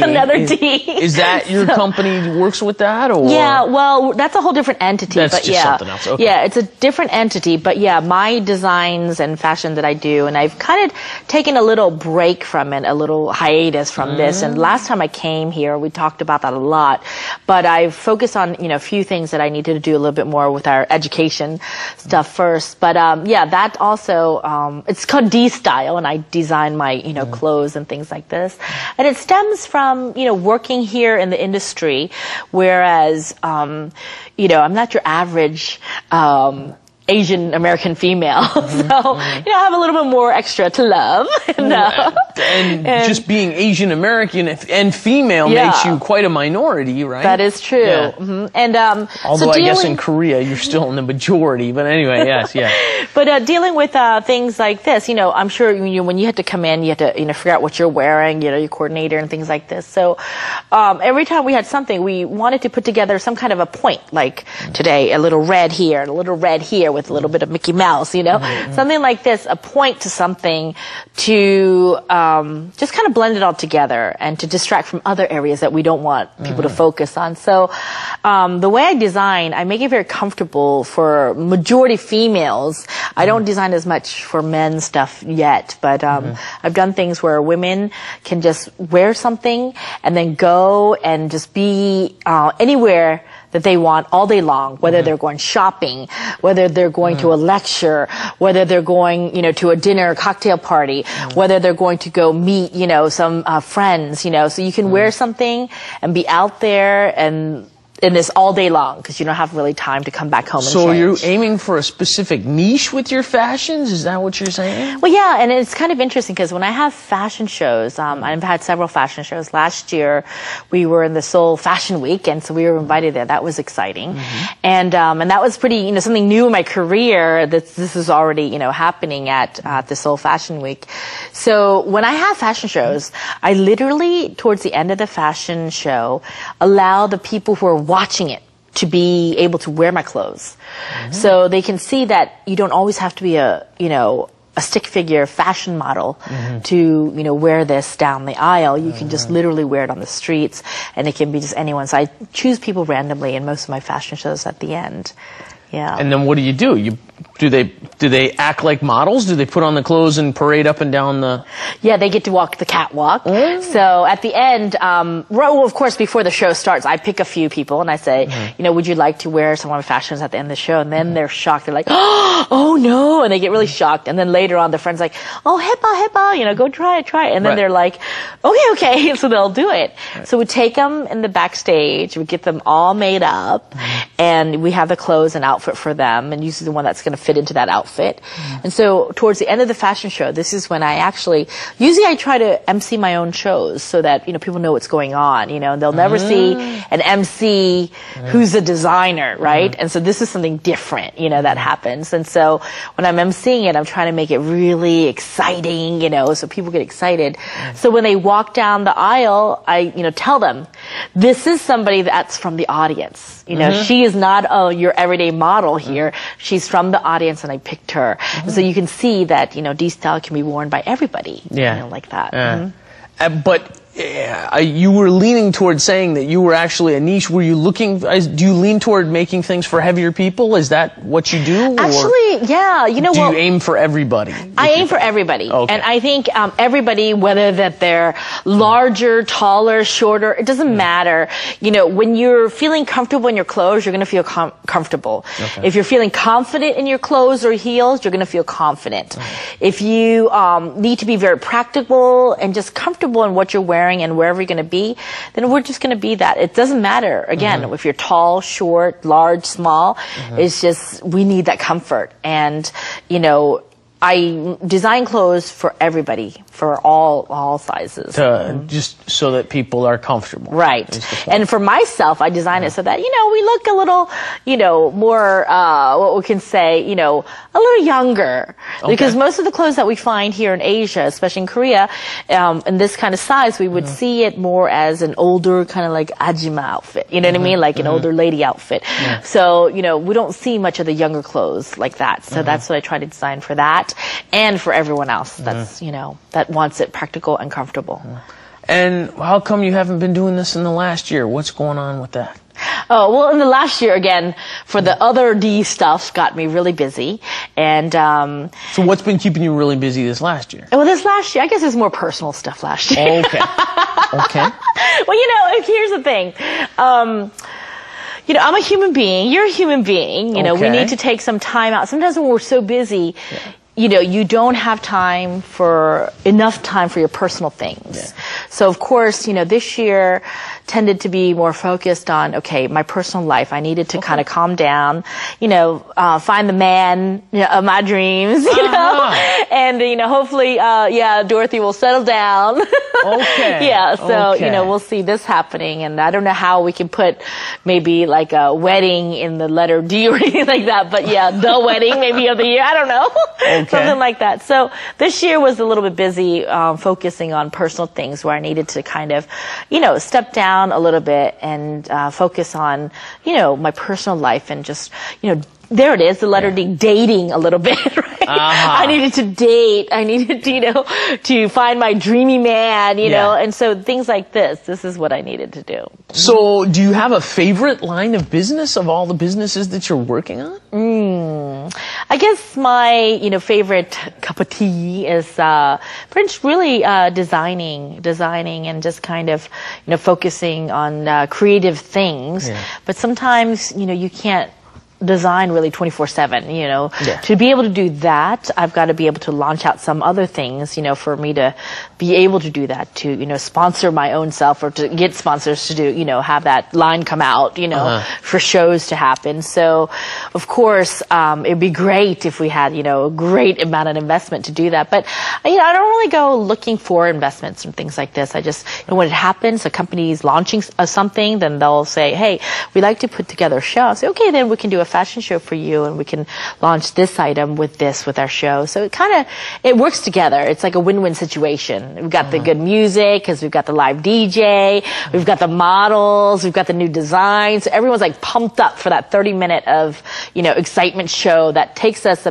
Another D. Is that your company works with that? Or? Yeah, well, that's a whole different entity. That's but just something else. Okay. Yeah, it's a different entity. But yeah, my designs and fashion that I do, and I've kind of taken a little break from it, a little hiatus from this. And last time I came here, we talked about that a lot. But I've focused on, a few things that I needed to do a little bit more with our education stuff first. But yeah, that also, it's called D-Style, and I design my, clothes and things like this. And it stems from, working here in the industry, whereas, I'm not your average, Asian American female. So, I have a little bit more extra to love. And just being Asian American and female makes you quite a minority, right? That is true. Yeah. And, although I guess in Korea you're still in the majority, but anyway, yes, yeah. But, dealing with, things like this, I'm sure when you had to come in, you had to, figure out what you're wearing, your coordinator and things like this. So, every time we had something, we wanted to put together some kind of a point, like today, a little red here and a little red here with a little bit of Mickey Mouse, something like this, a point to something to just kind of blend it all together and to distract from other areas that we don't want people to focus on. So the way I design, I make it very comfortable for majority females. I don't design as much for men stuff yet, but I've done things where women can just wear something and then go and just be anywhere that they want all day long, whether they're going shopping, whether they're going to a lecture, whether they're going, to a dinner or cocktail party, whether they're going to go meet, some friends, so you can wear something and be out there and in this all day long because you don't have really time to come back home and change. So you're aiming for a specific niche with your fashions? Is that what you're saying? Well, yeah, and it's kind of interesting because when I have fashion shows, I've had several fashion shows. Last year, we were in the Seoul Fashion Week, and so we were invited there. That was exciting. And that was pretty, something new in my career that this is already, happening at the Seoul Fashion Week. So when I have fashion shows, I literally, towards the end of the fashion show, allow the people who are watching it to be able to wear my clothes. So they can see that you don't always have to be a stick figure fashion model to, wear this down the aisle. You can just literally wear it on the streets and it can be just anyone. So I choose people randomly in most of my fashion shows at the end. Yeah. And then what do? Do they act like models? Do they put on the clothes and parade up and down the... Yeah, they get to walk the catwalk. So at the end, well, of course, before the show starts, I pick a few people and I say, would you like to wear some of my fashions at the end of the show? And then they're shocked. They're like, oh no. And they get really shocked. And then later on, the friend's like, oh, hippa, go try it. And then they're like, okay. So they'll do it. So we take them in the backstage. We get them all made up. And we have the clothes and outfit for them. And usually the one that's going to fit into that outfit. And so towards the end of the fashion show, this is when I usually I try to MC my own shows so that, people know what's going on, and they'll never see an MC who's a designer, right? And so this is something different, that happens. And so when I'm MCing it, I'm trying to make it really exciting, so people get excited. So when they walk down the aisle, I, tell them, this is somebody that's from the audience. She is not your everyday model here. She's from the audience and I picked her. So you can see that, D-Style can be worn by everybody. Like that. But you were leaning towards saying that you were actually a niche. Were you looking, do you lean toward making things for heavier people? Is that what you do? Actually, yeah. Do you aim for everybody? I aim for everybody. Okay. And I think everybody, whether that they're larger, taller, shorter, it doesn't matter. When you're feeling comfortable in your clothes, you're going to feel comfortable. Okay. If you're feeling confident in your clothes or heels, you're going to feel confident. If you need to be very practical and just comfortable in what you're wearing, and wherever you're going to be, then we're just going to be that. It doesn't matter, again, if you're tall, short, large, small, it's just, we need that comfort. And, I design clothes for everybody, for all sizes. Just so that people are comfortable. Right. And for myself, I design it so that, we look a little, more, what we can say, a little younger. Okay. Because most of the clothes that we find here in Asia, especially in Korea, in this kind of size, we would see it more as an older kind of like ajima outfit. You know what I mean? Like an older lady outfit. Yeah. So, we don't see much of the younger clothes like that. So that's what I try to design for that. And for everyone else that's, that wants it practical and comfortable. And how come you haven't been doing this in the last year? What's going on with that? Oh, well, in the last year, again, for the other D stuff got me really busy. And, so what's been keeping you really busy this last year? Well, this last year, I guess there's more personal stuff last year. Okay. Okay. Well, you know, here's the thing. You know, I'm a human being. You're a human being. You know, we need to take some time out. Sometimes when we're so busy, you know, you don't have enough time for your personal things. Yeah. So, of course, you know, this year tended to be more focused on, okay, my personal life. I needed to kind of calm down, you know, find the man of my dreams, you know, and, you know, hopefully, Dorothy will settle down. Okay. Yeah, so, you know, we'll see this happening, and I don't know how we can put maybe like a wedding in the letter D or anything like that, but yeah, the wedding maybe of the year, I don't know. Okay. Something like that. So this year was a little bit busy focusing on personal things where I needed to kind of, you know, step down a little bit and focus on, you know, my personal life and just, you know, there it is, the letter D, dating a little bit, right? I needed to date. I needed to, you know, to find my dreamy man, you know, and so things like this is what I needed to do. So do you have a favorite line of business of all the businesses that you're working on? I guess my, you know, favorite cup of tea is really designing and just kind of, you know, focusing on creative things. Yeah. But sometimes, you know, you can't design really 24/7, you know. Yeah. To be able to do that, I've got to be able to launch out some other things, you know, for me to be able to do that, to, you know, sponsor my own self or to get sponsors to do, you know, have that line come out, you know, for shows to happen. So, of course, it'd be great if we had, you know, a great amount of investment to do that. But, you know, I don't really go looking for investments and things like this. I just, you know, when it happens, a company's launching something, then they'll say, hey, we'd like to put together a show. I'll say, okay, then we can do a fashion show for you and we can launch this item with our show. So it works together. It's like a win-win situation. We've got the good music because we've got the live DJ, we've got the models, we've got the new designs. So everyone's like pumped up for that 30-minute of, you know, excitement show that takes us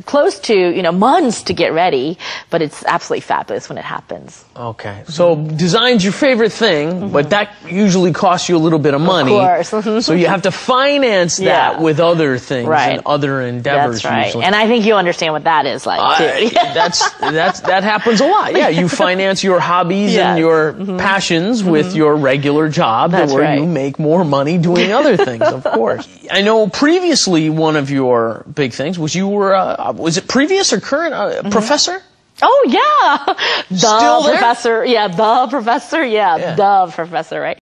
close to, you know, months to get ready, but it's absolutely fabulous when it happens. Okay. So design's your favorite thing, but that usually costs you a little bit of money. Of course. So you have to finance that with other things and other endeavors. That's right. Usually. And I think you'll understand what that is like too. That happens a lot. Yeah, you finance your hobbies and your passions with your regular job where you make more money doing other things, of course. I know previously one of your big things was you were, was it previous or current professor? Oh, yeah. The professor. Yeah, the professor. Yeah, the professor, right?